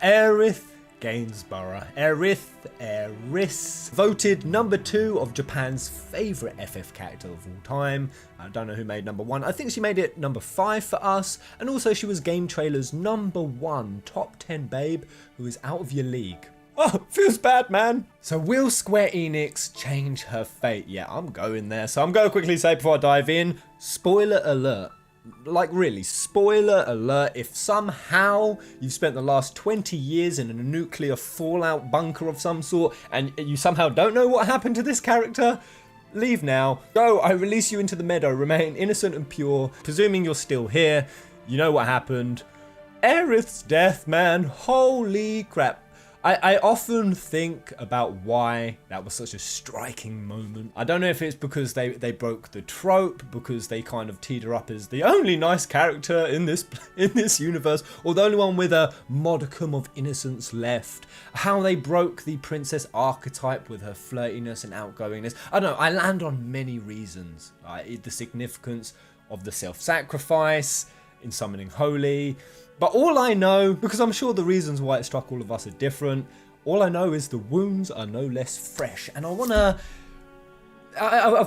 Aerith Gainsborough. Aerith. Voted number 2 of Japan's favourite FF character of all time. I don't know who made number 1. I think she made it number 5 for us. And also she was Game Trailer's number 1 top 10 babe who is out of your league. Oh, feels bad, man. So will Square Enix change her fate? Yeah, I'm going there. So I'm going to quickly say before I dive in, spoiler alert. Like really, spoiler alert, if somehow you've spent the last 20 years in a nuclear fallout bunker of some sort and you somehow don't know what happened to this character, leave now. Go, I release you into the meadow, remain innocent and pure. Presuming you're still here, you know what happened. Aerith's death, man, holy crap. I often think about why that was such a striking moment. I don't know if it's because they broke the trope, because they kind of teed her up as the only nice character in this universe, or the only one with a modicum of innocence left. How they broke the princess archetype with her flirtiness and outgoingness. I don't know, I land on many reasons. The significance of the self-sacrifice in summoning Holy. But all I know, because I'm sure the reasons why it struck all of us are different, all I know is the wounds are no less fresh. And I've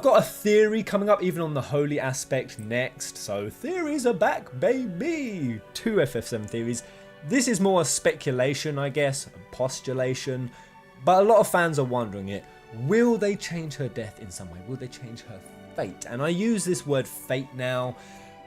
got a theory coming up even on the Holy aspect next. So theories are back, baby. 2 FF7 theories. This is more a speculation, I guess, a postulation. But a lot of fans are wondering it. Will they change her death in some way? Will they change her fate? And I use this word fate now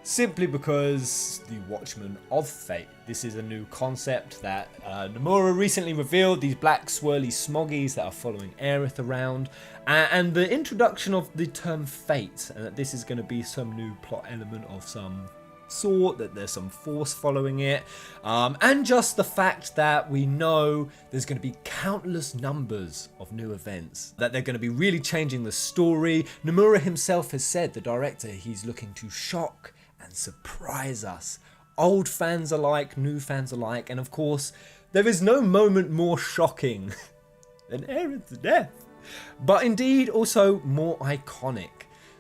simply because the Watchman of Fate. This is a new concept that Nomura recently revealed, these black swirly smoggies that are following Aerith around, and the introduction of the term fate, and that this is going to be some new plot element of some sort, that there's some force following it, and just the fact that we know there's going to be countless numbers of new events, that they're going to be really changing the story. Nomura himself has said, the director, he's looking to shock and surprise us, old fans alike, new fans alike, and of course there is no moment more shocking than Aerith's death, but indeed also more iconic.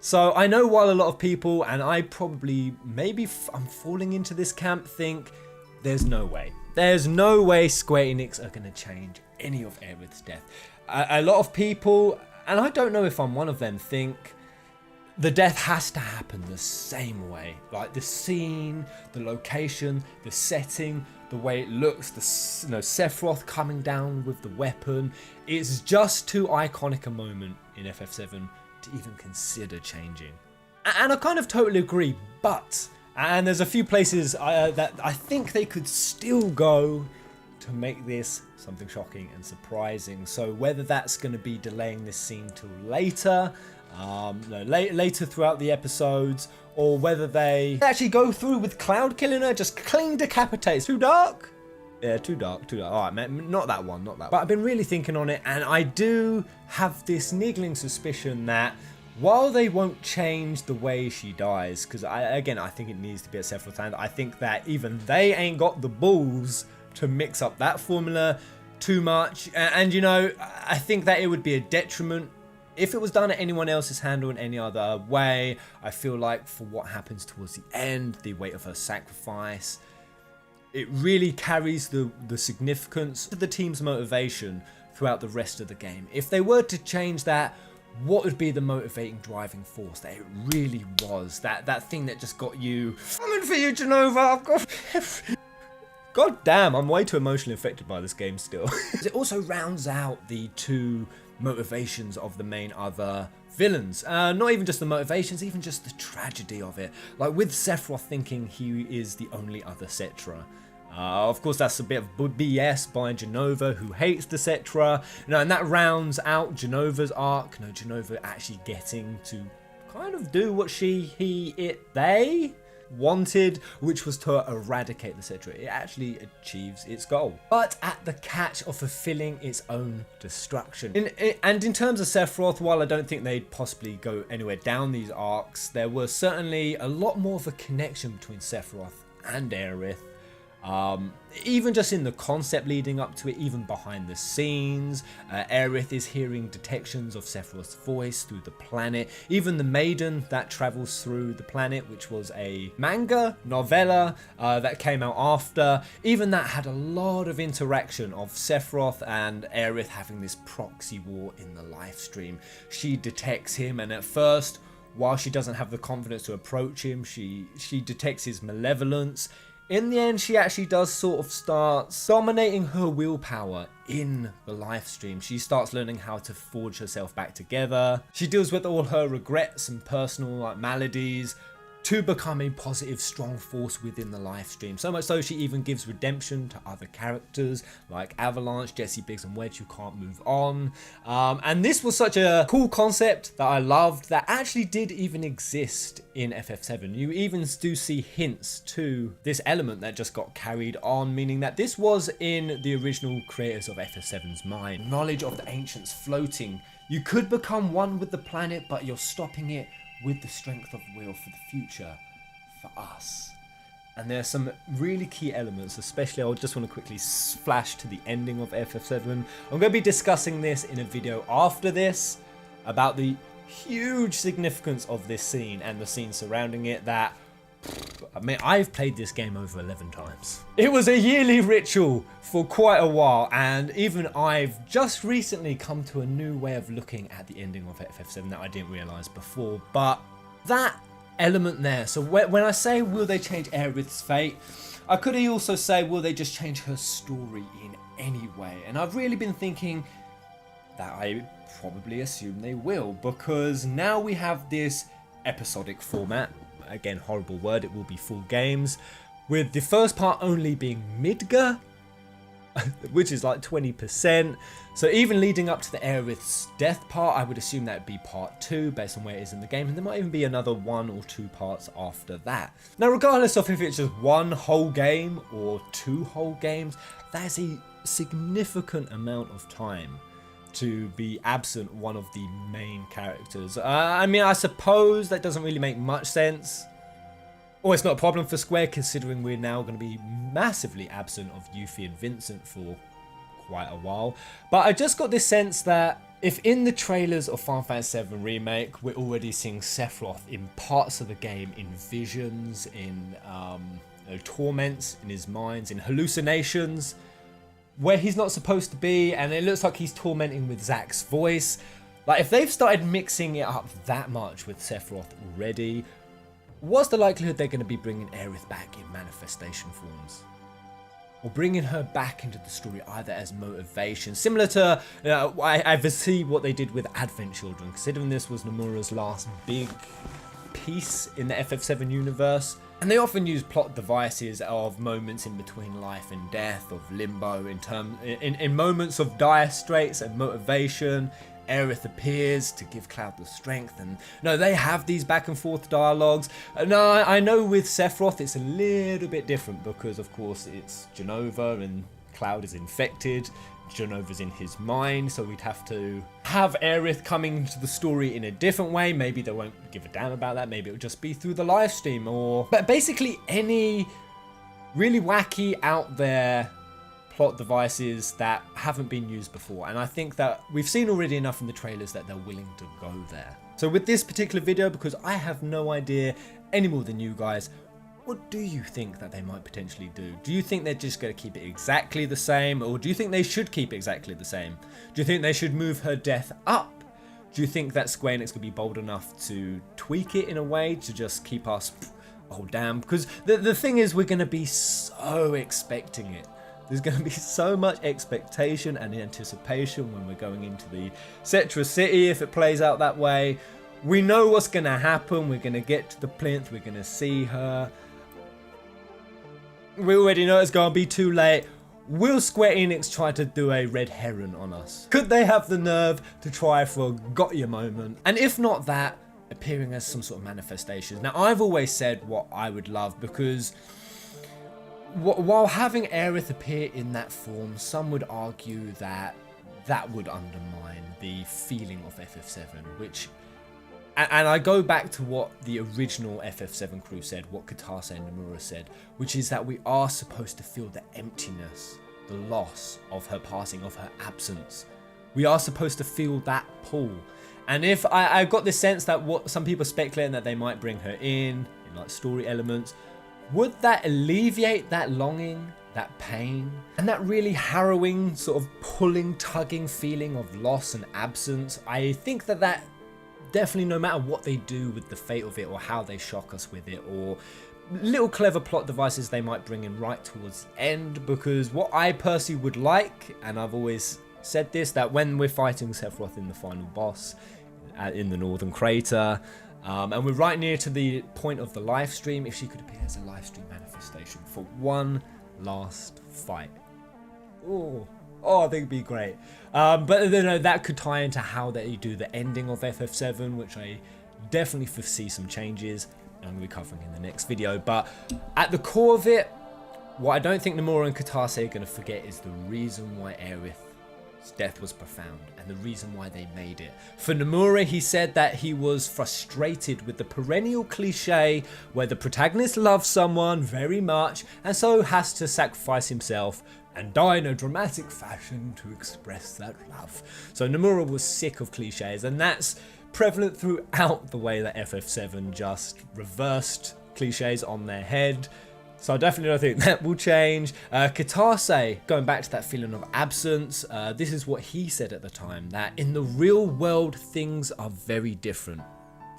So I know while a lot of people, and I probably, maybe I'm falling into this camp, think there's no way Square Enix are going to change any of Aerith's death. A lot of people, and I don't know if I'm one of them, think the death has to happen the same way. Like the scene, the location, the setting, the way it looks, Sephiroth coming down with the weapon. It's just too iconic a moment in FF7 to even consider changing. And I kind of totally agree, and there's a few places that I think they could still go to make this something shocking and surprising. So whether that's going to be delaying this scene till later, later throughout the episodes, or whether they actually go through with Cloud killing her, just clean decapitates. Too dark? Yeah, too dark. Alright, man, not that one. But I've been really thinking on it, and I do have this niggling suspicion that while they won't change the way she dies, because I think it needs to be a Sephiroth hand, I think that even they ain't got the balls to mix up that formula too much, and I think that it would be a detriment if it was done at anyone else's hand or in any other way. I feel like for what happens towards the end, the weight of her sacrifice, it really carries the significance of the team's motivation throughout the rest of the game. If they were to change that, what would be the motivating driving force that it really was? That thing that just got you, I'm in for you, Genova, I've got... God damn, I'm way too emotionally affected by this game still. It also rounds out the 2 motivations of the main other villains. Not even just the motivations, even just the tragedy of it. Like with Sephiroth thinking he is the only other Cetra. Of course, that's a bit of BS by Genova, who hates the Cetra. And that rounds out Genova's arc. Genova actually getting to kind of do what they wanted, which was to eradicate the Cetra. It actually achieves its goal, but at the catch of fulfilling its own destruction. And in terms of Sephiroth, while I don't think they'd possibly go anywhere down these arcs, there was certainly a lot more of a connection between Sephiroth and Aerith. Even just in the concept leading up to it, even behind the scenes, Aerith is hearing detections of Sephiroth's voice through the planet. Even the maiden that travels through the planet, which was a manga, novella that came out after, even that had a lot of interaction of Sephiroth and Aerith having this proxy war in the live stream. She detects him, and at first, while she doesn't have the confidence to approach him, she detects his malevolence. In the end, she actually does sort of start dominating her willpower in the live stream. She starts learning how to forge herself back together. She deals with all her regrets and personal maladies to become a positive, strong force within the live stream. So much so she even gives redemption to other characters like Avalanche, Jessie, Biggs and Wedge, who can't move on. And this was such a cool concept that I loved that actually did even exist in FF7. You even do see hints to this element that just got carried on, meaning that this was in the original creators of FF7's mind. Knowledge of the ancients floating. You could become one with the planet, but you're stopping it with the strength of will for the future, for us. And there are some really key elements, especially I just want to quickly flash to the ending of FF7. I'm going to be discussing this in a video after this, about the huge significance of this scene and the scene surrounding it that, I mean, I've played this game over 11 times. It was a yearly ritual for quite a while, and even I've just recently come to a new way of looking at the ending of FF7 that I didn't realise before. But that element there, so when I say will they change Aerith's fate, I could also say will they just change her story in any way, and I've really been thinking that I probably assume they will, because now we have this episodic format. Again, horrible word, it will be full games, with the first part only being Midgar, which is like 20%. So even leading up to the Aerith's death part, I would assume that would be part 2 based on where it is in the game, and there might even be another 1 or 2 parts after that. Now, regardless of if it's just 1 whole game or 2 whole games, that is a significant amount of time to be absent one of the main characters. I mean, I suppose that doesn't really make much sense. Or it's not a problem for Square, considering we're now going to be massively absent of Yuffie and Vincent for quite a while. But I just got this sense that if in the trailers of Final Fantasy VII Remake, we're already seeing Sephiroth in parts of the game, in visions, in torments in his minds, in hallucinations, where he's not supposed to be, and it looks like he's tormenting with Zack's voice. Like, if they've started mixing it up that much with Sephiroth already, what's the likelihood they're going to be bringing Aerith back in manifestation forms? Or bringing her back into the story either as motivation, similar to, I see what they did with Advent Children, considering this was Nomura's last big piece in the FF7 universe. And they often use plot devices of moments in between life and death, of limbo, in moments of dire straits and motivation. Aerith appears to give Cloud the strength, and no, they have these back and forth dialogues. No, I know with Sephiroth it's a little bit different, because of course it's Jenova and Cloud is infected. Jenova's in his mind, so we'd have to have Aerith coming into the story in a different way. Maybe they won't give a damn about that. Maybe it'll just be through the live stream, but basically any really wacky out there plot devices that haven't been used before. And I think that we've seen already enough in the trailers that they're willing to go there. So with this particular video, because I have no idea any more than you guys, what do you think that they might potentially do? Do you think they're just going to keep it exactly the same? Or do you think they should keep it exactly the same? Do you think they should move her death up? Do you think that Square Enix could be bold enough to tweak it in a way to just keep us, oh damn? Because the thing is, we're going to be so expecting it. There's going to be so much expectation and anticipation when we're going into the Cetra City if it plays out that way. We know what's going to happen. We're going to get to the plinth. We're going to see her. We already know it's going to be too late. Will Square Enix try to do a red herring on us? Could they have the nerve to try for a got ya moment? And if not that, appearing as some sort of manifestation. Now, I've always said what I would love, because while having Aerith appear in that form, some would argue that that would undermine the feeling of FF7, which And I go back to what the original FF7 crew said, what Kitase and Nomura said, which is that we are supposed to feel the emptiness, the loss of her passing, of her absence. We are supposed to feel that pull. And if I got this sense that what some people are speculating that they might bring her in like story elements, would that alleviate that longing, that pain, and that really harrowing sort of pulling, tugging feeling of loss and absence? I think that definitely, no matter what they do with the fate of it or how they shock us with it, or little clever plot devices they might bring in right towards the end, because what I personally would like, and I've always said this, that when we're fighting Sephiroth in the final boss in the Northern Crater, and we're right near to the point of the live stream, if she could appear as a live stream manifestation for one last fight. Oh, I think it'd be great. But you know, that could tie into how they do the ending of FF7, which I definitely foresee some changes. I'm going to be covering in the next video. But at the core of it, what I don't think Nomura and Kitase are going to forget is the reason why Aerith's death was profound and the reason why they made it. For Nomura, he said that he was frustrated with the perennial cliche where the protagonist loves someone very much and so has to sacrifice himself and die in a dramatic fashion to express that love. So Nomura was sick of cliches, and that's prevalent throughout the way that FF7 just reversed cliches on their head. So I definitely don't think that will change. Kitase, going back to that feeling of absence, this is what he said at the time, that in the real world things are very different.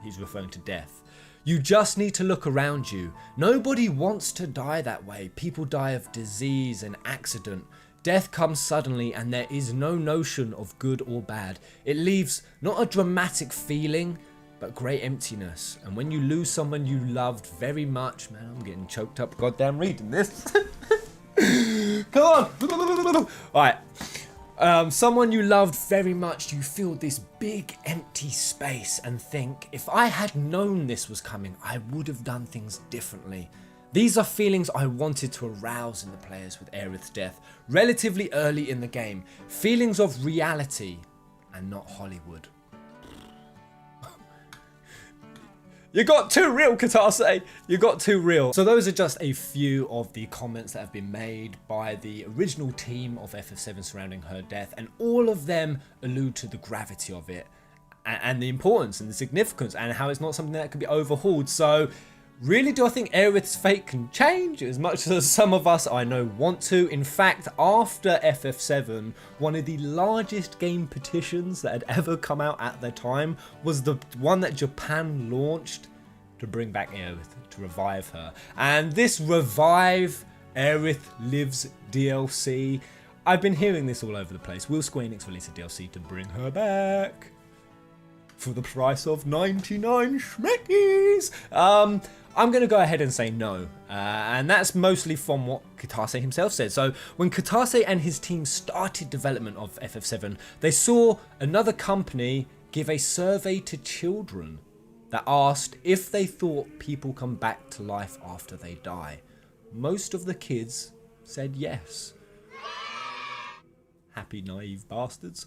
He's referring to death. You just need to look around you. Nobody wants to die that way. People die of disease and accident. Death comes suddenly and there is no notion of good or bad. It leaves not a dramatic feeling, but great emptiness. And when you lose someone you loved very much, man, I'm getting choked up goddamn reading this. Come on. Alright. Someone you loved very much, you feel this big empty space and think, if I had known this was coming, I would have done things differently. These are feelings I wanted to arouse in the players with Aerith's death relatively early in the game. Feelings of reality and not Hollywood. You got too real, Kitase. You got too real. So those are just a few of the comments that have been made by the original team of FF7 surrounding her death, and all of them allude to the gravity of it and the importance and the significance and how it's not something that can be overhauled. So really, do I think Aerith's fate can change as much as some of us I know want to? In fact, after FF7, one of the largest game petitions that had ever come out at the time was the one that Japan launched to bring back Aerith, to revive her. And this Revive Aerith Lives DLC, I've been hearing this all over the place. Will Square Enix release a DLC to bring her back for the price of 99 schmeckies? I'm going to go ahead and say no, and that's mostly from what Kitase himself said. So when Kitase and his team started development of FF7, they saw another company give a survey to children that asked if they thought people come back to life after they die. Most of the kids said yes. Happy naive bastards.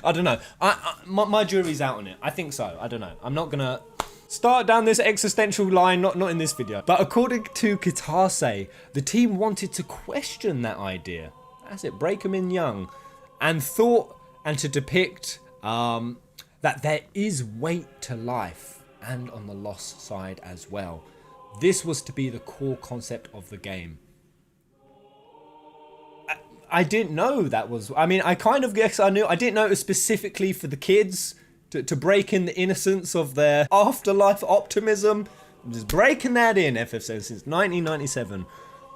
I don't know. My jury's out on it. I think so. I don't know. I'm not gonna start down this existential line, not in this video. But according to Kitase, the team wanted to question that idea. That's it, break them in young. And thought and to depict that there is weight to life and on the loss side as well. This was to be the core concept of the game. I didn't know that was, I mean, I kind of guess I knew. I didn't know it was specifically for the kids to break in the innocence of their afterlife optimism. I'm just breaking that in, FF7 since 1997.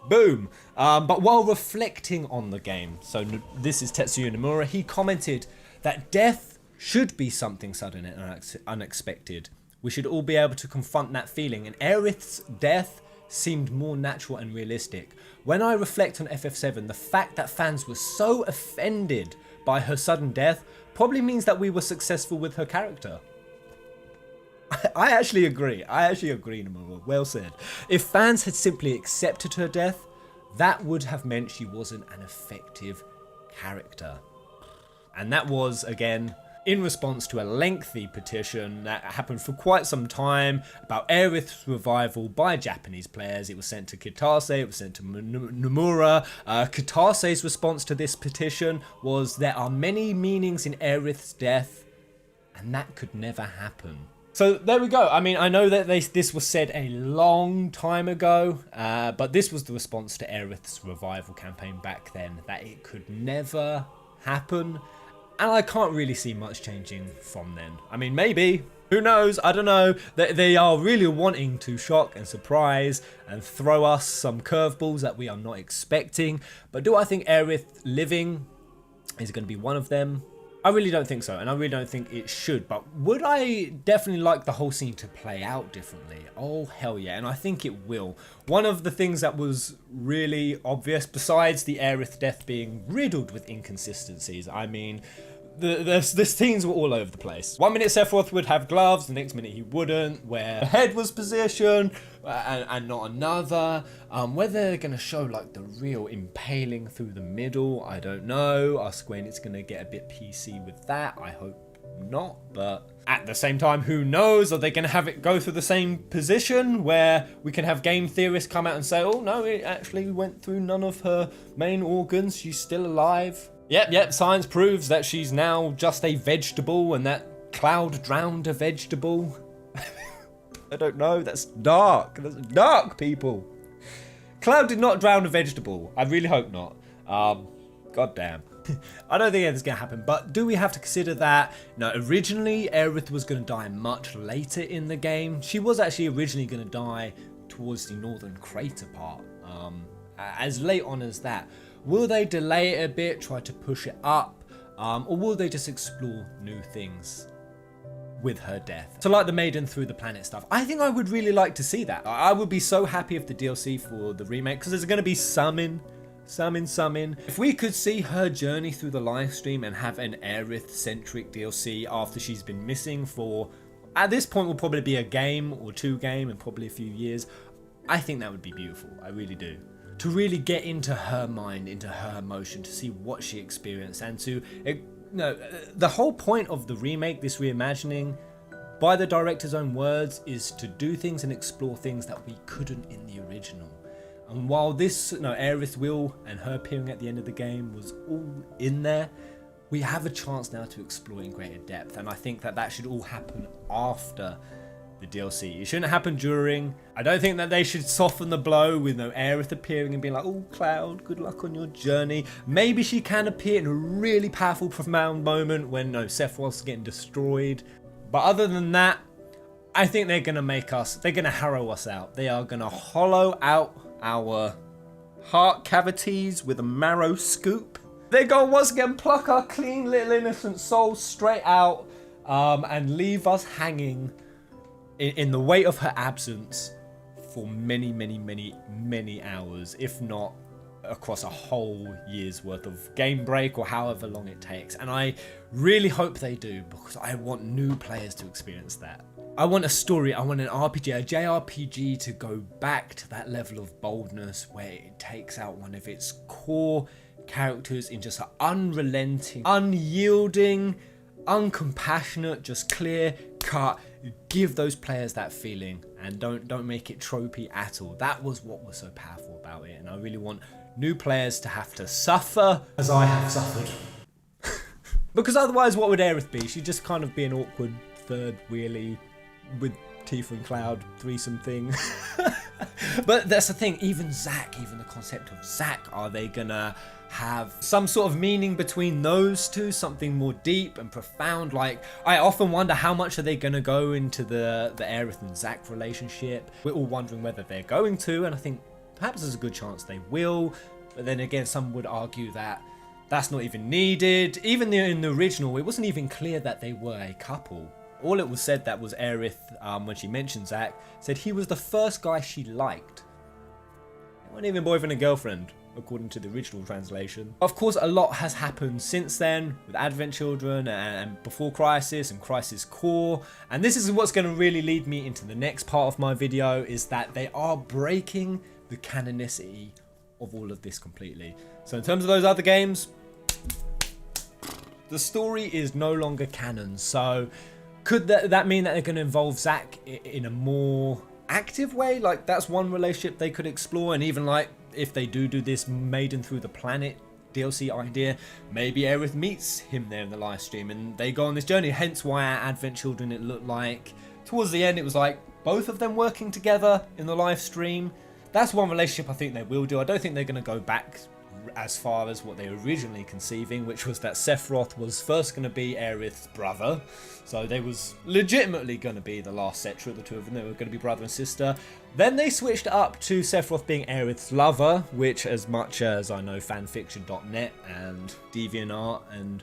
Boom. But while reflecting on the game, so this is Tetsuya Nomura, he commented that death should be something sudden and unexpected. We should all be able to confront that feeling, and Aerith's death seemed more natural and realistic. When I reflect on FF7, the fact that fans were so offended by her sudden death probably means that we were successful with her character. I actually agree. Nomura. Well said. If fans had simply accepted her death, that would have meant she wasn't an effective character. And that was, again, in response to a lengthy petition that happened for quite some time about Aerith's revival by Japanese players. It was sent to Kitase, it was sent to Nomura. Kitase's response to this petition was, there are many meanings in Aerith's death, and that could never happen. So there we go. I mean, I know that this was said a long time ago, but this was the response to Aerith's revival campaign back then, that it could never happen. And I can't really see much changing from then. I mean, maybe. Who knows? I don't know. They are really wanting to shock and surprise and throw us some curveballs that we are not expecting. But do I think Aerith living is going to be one of them? I really don't think so, and I really don't think it should, but would I definitely like the whole scene to play out differently? Oh, hell yeah, and I think it will. One of the things that was really obvious, besides the Aerith death being riddled with inconsistencies, I mean, the scenes were all over the place. 1 minute Sephiroth would have gloves, the next minute he wouldn't, where the head was positioned, and not another. Whether they're going to show like the real impaling through the middle, I don't know. Are Square Enix going to get a bit PC with that? I hope not, but at the same time, who knows? Are they going to have it go through the same position where we can have game theorists come out and say, oh no, it actually went through none of her main organs, she's still alive? Yep, science proves that she's now just a vegetable and that Cloud drowned a vegetable. I don't know, that's dark. That's dark, people. Cloud did not drown a vegetable. I really hope not. God damn. I don't think anything's going to happen, but do we have to consider that? No, originally Aerith was going to die much later in the game. She was actually originally going to die towards the northern crater part, as late on as that. Will they delay it a bit, try to push it up, or will they just explore new things with her death? So like the Maiden Through the Planet stuff, I think I would really like to see that. I would be so happy if the DLC for the remake, because there's going to be some in. If we could see her journey through the live stream and have an Aerith-centric DLC after she's been missing for, at this point, will probably be a game or two game and probably a few years, I think that would be beautiful. I really do. To really get into her mind, into her emotion, to see what she experienced, and to, the whole point of the remake, this reimagining, by the director's own words, is to do things and explore things that we couldn't in the original. And while this, Aerith will and her appearing at the end of the game was all in there, we have a chance now to explore in greater depth, and I think that should all happen after the DLC. It shouldn't happen during. I don't think that they should soften the blow with Aerith appearing and being like, oh, Cloud, good luck on your journey. Maybe she can appear in a really powerful, profound moment when Sephiroth's getting destroyed. But other than that, I think they're going to harrow us out. They are going to hollow out our heart cavities with a marrow scoop. They're going to once again pluck our clean little innocent souls straight out and leave us hanging in the weight of her absence for many, many, many, many hours, if not across a whole year's worth of game break or however long it takes. And I really hope they do, because I want new players to experience that. I want a story, I want an RPG, a JRPG to go back to that level of boldness where it takes out one of its core characters in just an unrelenting, unyielding, uncompassionate, just clear cut. Give those players that feeling and don't make it tropey at all. That was what was so powerful about it, and I really want new players to have to suffer as I have suffered. Because otherwise, what would Aerith be? She'd just kind of be an awkward third wheelie with Tifa and Cloud threesome thing. But that's the thing, even the concept of Zack, are they gonna have some sort of meaning between those two, something more deep and profound? Like, I often wonder how much are they gonna go into the Aerith and Zack relationship. We're all wondering whether they're going to, and I think perhaps there's a good chance they will, but then again, some would argue that that's not even needed. Even in the original, it wasn't even clear that they were a couple. All it was said that was Aerith, when she mentioned Zack, said he was the first guy she liked. They weren't even boyfriend and girlfriend, according to the original translation. Of course, a lot has happened since then, with Advent Children and Before Crisis and Crisis Core. And this is what's going to really lead me into the next part of my video, is that they are breaking the canonicity of all of this completely. So in terms of those other games, the story is no longer canon. So could that mean that they're going to involve Zack in a more active way? Like, that's one relationship they could explore. And even like if they do this Maiden Through the Planet DLC idea, maybe Aerith meets him there in the live stream and they go on this journey. Hence why our Advent Children, it looked like towards the end it was like both of them working together in the live stream. That's one relationship I think they will do. I don't think they're going to go back as far as what they were originally conceiving, which was that Sephiroth was first going to be Aerith's brother. So they was legitimately going to be the last Cetra, the two of them. They were going to be brother and sister. Then they switched up to Sephiroth being Aerith's lover, which, as much as I know fanfiction.net and DeviantArt and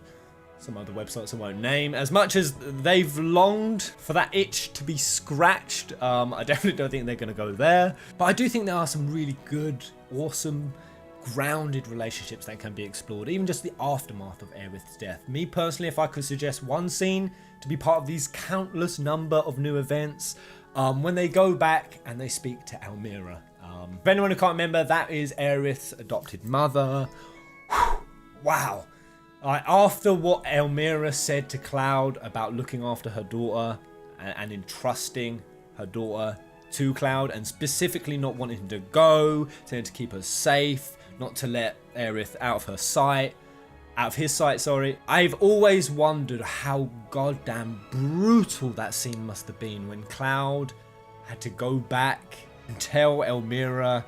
some other websites I won't name, as much as they've longed for that itch to be scratched, I definitely don't think they're going to go there. But I do think there are some really good, awesome, grounded relationships that can be explored, even just the aftermath of Aerith's death. Me personally, if I could suggest one scene to be part of these countless number of new events, when they go back and they speak to Elmira. For anyone who can't remember, that is Aerith's adopted mother. Wow. After what Elmira said to Cloud about looking after her daughter and entrusting her daughter to Cloud, and specifically not wanting him to go, telling him to keep her safe, not to let Aerith out of his sight, sorry. I've always wondered how goddamn brutal that scene must have been when Cloud had to go back and tell Elmira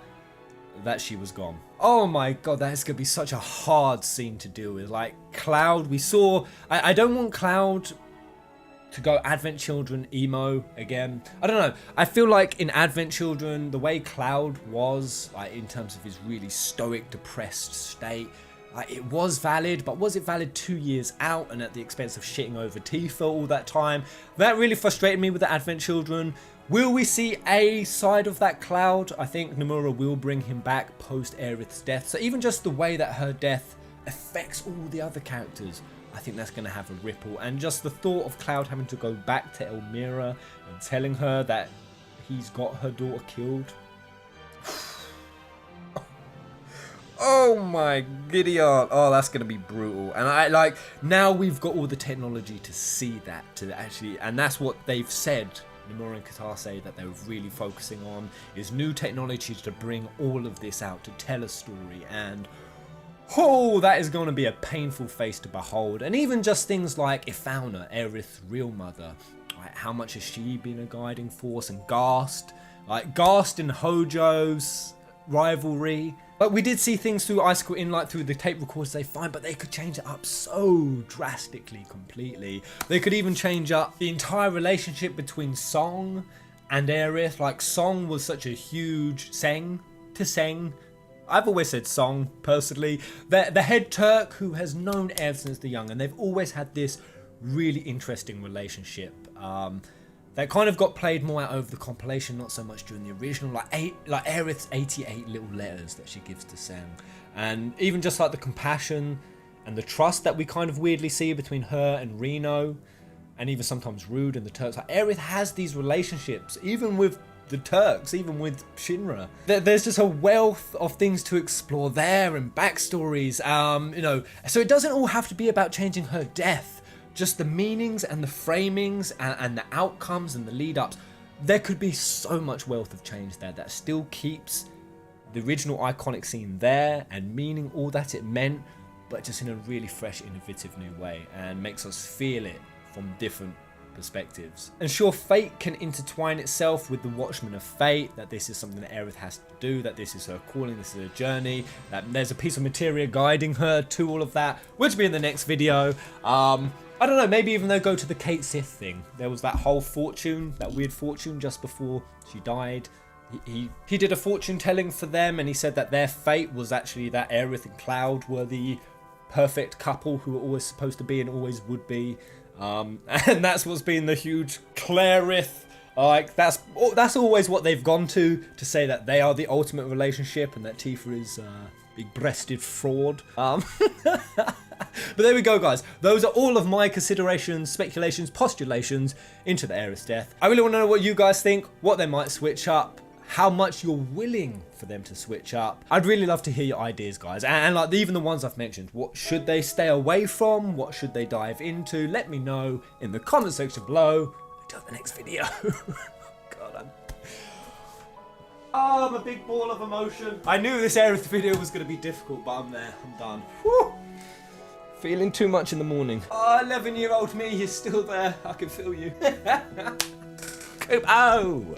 that she was gone. Oh my god, that is going to be such a hard scene to deal with. Like, Cloud, we saw... I don't want Cloud to go Advent Children emo again. I don't know. I feel like in Advent Children, the way Cloud was, like, in terms of his really stoic, depressed state, it was valid, but was it valid 2 years out and at the expense of shitting over Tifa all that time? That really frustrated me with the Advent Children. Will we see a side of that Cloud? I think Nomura will bring him back post Aerith's death. So even just the way that her death affects all the other characters, I think that's going to have a ripple. And just the thought of Cloud having to go back to Elmira and telling her that he's got her daughter killed. Oh my giddy aunt. Oh, that's going to be brutal. And I like, now we've got all the technology to see that, to actually, and that's what they've said. Nomura and Qatar say that they're really focusing on is new technology to bring all of this out, to tell a story. And oh, that is going to be a painful face to behold. And even just things like Ifauna, Aerith's real mother, like, how much has she been a guiding force? And Ghast, like Ghast and Hojo's rivalry. But we did see things through Icicle Inlight, through the tape recorders they find, but they could change it up so drastically, completely. They could even change up the entire relationship between Song and Aerith. Like, Song was such a huge Seng. I've always said Song, personally. The head Turk who has known Aerith since the young, and they've always had this really interesting relationship. That kind of got played more out over the compilation, not so much during the original. Like Aerith's 88 little letters that she gives to Sam. And even just like the compassion and the trust that we kind of weirdly see between her and Reno, and even sometimes Rude and the Turks. Like, Aerith has these relationships, even with the Turks, even with Shinra. There's just a wealth of things to explore there, and backstories, you know. So it doesn't all have to be about changing her death. Just the meanings and the framings and the outcomes and the lead-ups. There could be so much wealth of change there that still keeps the original iconic scene there and meaning all that it meant, but just in a really fresh, innovative new way, and makes us feel it from different perspectives. And sure, fate can intertwine itself with the Watchmen of Fate, that this is something that Aerith has to do, that this is her calling, this is her journey, that there's a piece of materia guiding her to all of that, which will be in the next video. I don't know, maybe even they'll go to the Kate Sith thing. There was that whole fortune, that weird fortune just before she died. He did a fortune telling for them, and he said that their fate was actually that Aerith and Cloud were the perfect couple who were always supposed to be and always would be. And that's what's been the huge Clarith. Like, that's always what they've gone to say that they are the ultimate relationship and that Tifa is big-breasted fraud. But there we go, guys. Those are all of my considerations, speculations, postulations into the Aerith death. I really want to know what you guys think, what they might switch up, how much you're willing for them to switch up. I'd really love to hear your ideas, guys, and like even the ones I've mentioned. What should they stay away from? What should they dive into? Let me know in the comment section below. Until the next video. God, I'm a big ball of emotion. I knew this Aerith video was going to be difficult, but I'm there. I'm done. Whew. Feeling too much in the morning. Oh, 11-year-old me is still there. I can feel you. Oh!